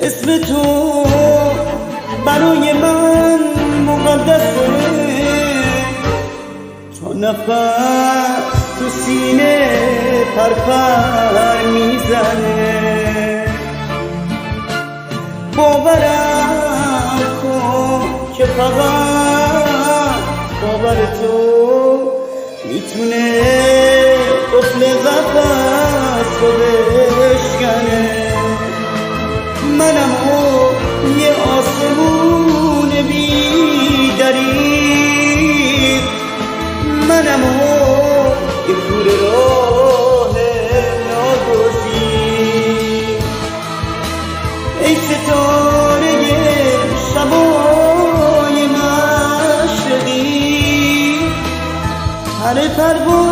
اسم تو برای من مقدسه، تا نفس تو سینه پرپر میزنه. باورم کن که فقط باور تو میتونه قفل قفس رو بشکنه. منم یه آسمون بی دریغ، منم یه کوره راه ناگزیر. ای ستاره شبای مشرقی، پر پرواز